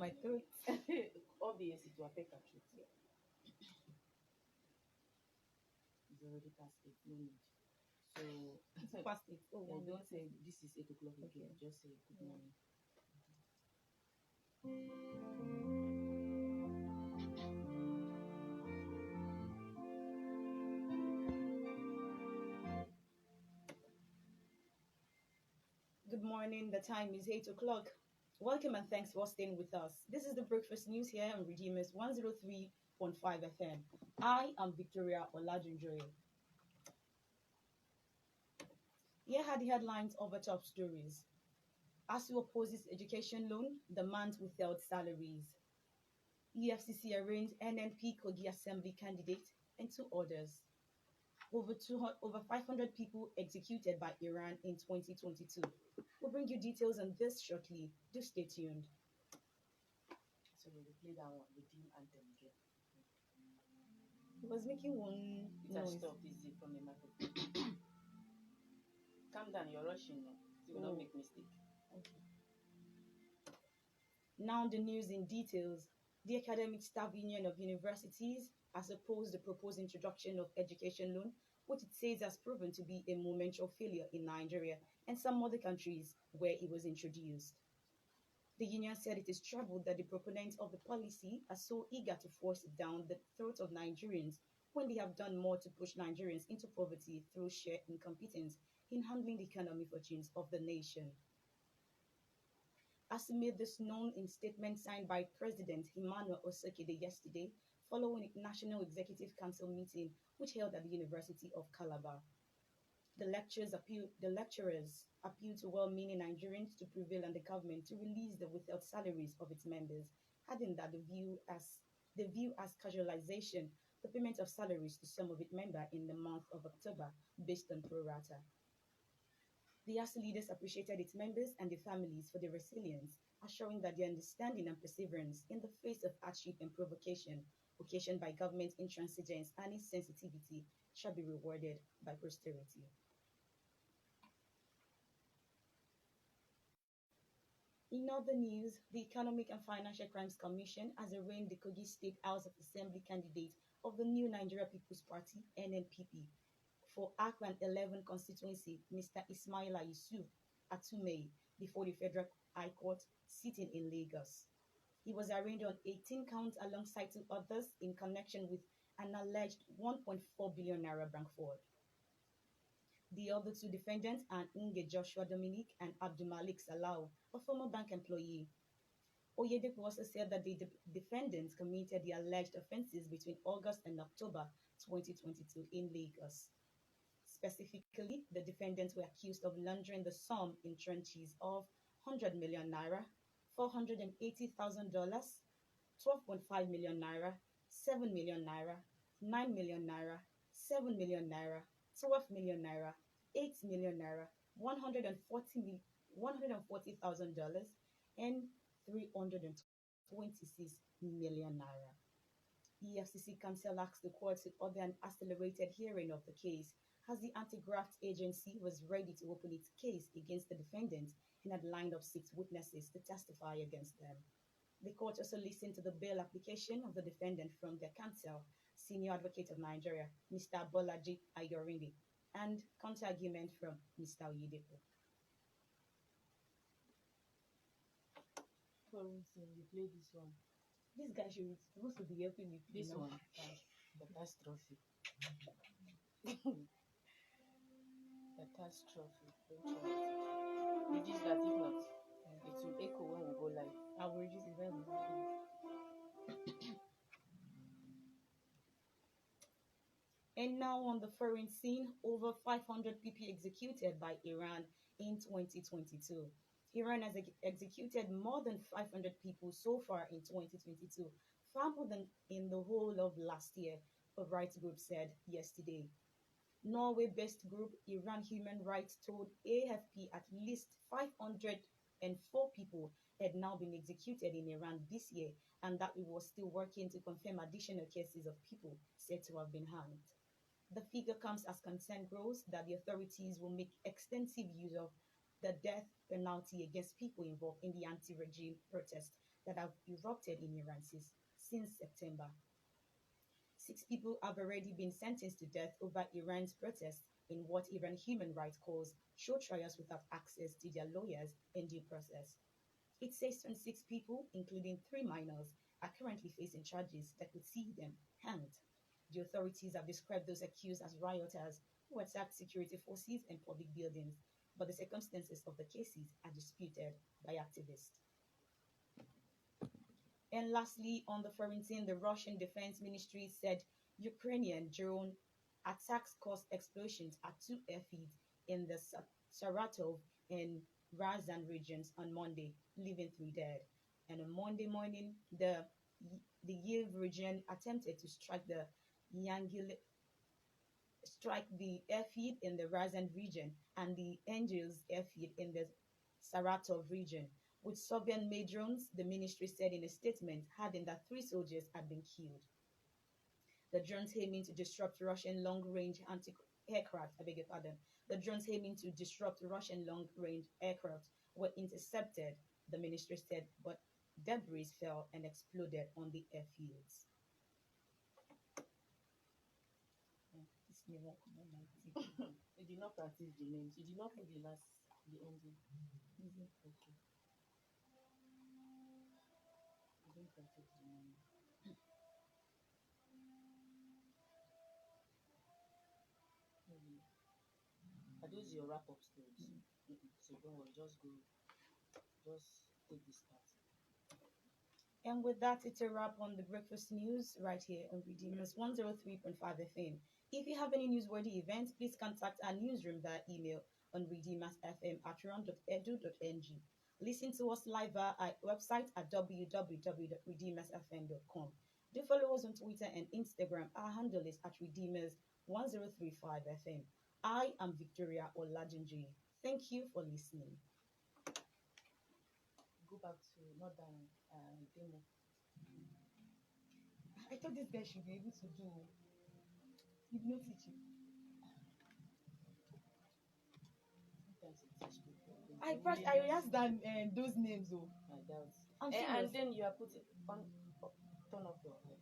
my throat. Obviously, to affect her truth. It's already past 8, no need. So, It's past it. Oh, one don't minute. say this is 8 o'clock again. Okay. Just say good Yeah. morning. Good morning. The time is 8 o'clock. Welcome and thanks for staying with us. This is the breakfast news here on Redeemer's 103.5 FM. I am Victoria Olajunjoye. Here are the headlines of the top stories. ASU opposes education loan, demands withheld salaries. EFCC arraigned NNP Kogi Assembly candidate and two others. Over 500 people executed by Iran in 2022. We'll bring you details on this shortly. Do stay tuned. So, we'll play that one, the Redeem anthem again. He was making one It has noise. stopped, is it, from the microphone? Calm down, you're rushing now. So, you will not make mistake. Okay. Now the news in details. The Academic Staff Union of Universities has opposed the proposed introduction of education loan, which it says has proven to be a monumental failure in Nigeria and some other countries where it was introduced. The union said it is troubled that the proponents of the policy are so eager to force it down the throat of Nigerians when they have done more to push Nigerians into poverty through sheer incompetence in handling the economic fortunes of the nation. As made this known in statement signed by President Emmanuel Osekide yesterday following a National Executive Council meeting which held at the University of Calabar. The lecturers appealed to well-meaning Nigerians to prevail on the government to release the withheld salaries of its members, adding that the view as casualization the payment of salaries to some of its members in the month of October based on pro rata. The ASU leaders appreciated its members and their families for their resilience, assuring that their understanding and perseverance in the face of hardship and provocation occasioned by government intransigence and insensitivity shall be rewarded by posterity. In other news, the Economic and Financial Crimes Commission has arraigned the Kogi State House of Assembly candidate of the New Nigeria People's Party (NNPP) for Aklan 11 constituency, Mr. Ismaila Yusuf Atumei, before the Federal High Court sitting in Lagos. He was arraigned on 18 counts alongside two others in connection with an alleged 1.4 billion naira bank fraud. The other two defendants are Nge Joshua Dominic and Abdulmalik Salau, a former bank employee. Oyedepo also said that the defendants committed the alleged offences between August and October 2022 in Lagos. Specifically, the defendants were accused of laundering the sum in tranches of 100 million naira, $480,000, 12.5 million naira, 7 million naira, 9 million naira, 7 million naira, 12 million naira, 8 million naira, 140,000 and 326 million naira. EFCC counsel asked the court to order an accelerated hearing of the case as the anti-graft agency was ready to open its case against the defendants and had lined up 6 witnesses to testify against them. The court also listened to the bail application of the defendant from their counsel, Senior Advocate of Nigeria, Mr. Bolaji Ayorinde, and counter-argument from Mr. Oyedepo. For instance, you play this one. This guy should supposed to be helping me. This one, catastrophe. Catastrophe. Don't try it. Reduce that, if not, it will echo when we go live. I will reduce it very much. And now on the foreign scene, over 500 people executed by Iran in 2022. Iran has executed more than 500 people so far in 2022, far more than in the whole of last year, a rights group said yesterday. Norway-based group Iran Human Rights told AFP at least 504 people had now been executed in Iran this year and that it was still working to confirm additional cases of people said to have been hanged. The figure comes as concern grows that the authorities will make extensive use of the death penalty against people involved in the anti-regime protest that have erupted in Iran since September. 6 people have already been sentenced to death over Iran's protests in what Iran human rights calls show trials without access to their lawyers and due process. It says 26 people, including 3 minors, are currently facing charges that could see them hanged. The authorities have described those accused as rioters who attacked security forces and public buildings, but the circumstances of the cases are disputed by activists. And lastly, on the foreign scene, the Russian Defense Ministry said Ukrainian drone attacks caused explosions at 2 airfields in the Saratov and Razan regions on Monday, leaving 3 dead. And on Monday morning, the Yiv region attempted to Yangil, strike the airfield in the Razan region and the Angels airfield in the Saratov region. With Soviet made drones, the ministry said in a statement, adding that 3 soldiers had been killed. The drones aiming to disrupt Russian long-range anti-aircraft, I beg your pardon. The drones aiming to disrupt Russian long-range aircraft were intercepted, the ministry said, but debris fell and exploded on the airfields. This may not come on my TV. You did not practice the names. You did not put the ending. Mhm. Okay. You didn't practice the name. Maybe. Are those your wrap up stories? So don't worry, just go, just take this part. And with that, it's a wrap on the breakfast news right here on Redeemer's 103.5 FM. If you have any newsworthy events, please contact our newsroom via email on redeemersfm@ron.edu.ng. Listen to us live via our website at www.redeemersfm.com. Do follow us on Twitter and Instagram. Our handle is at Redeemers1035 FM. I am Victoria Olajunji. Thank you for listening. Go back to not that demo. I thought this guy should be able to do hypnosis. Sometimes it teach people. I asked them those names though. I doubt. I'm And serious. then you are putting on turn off your head.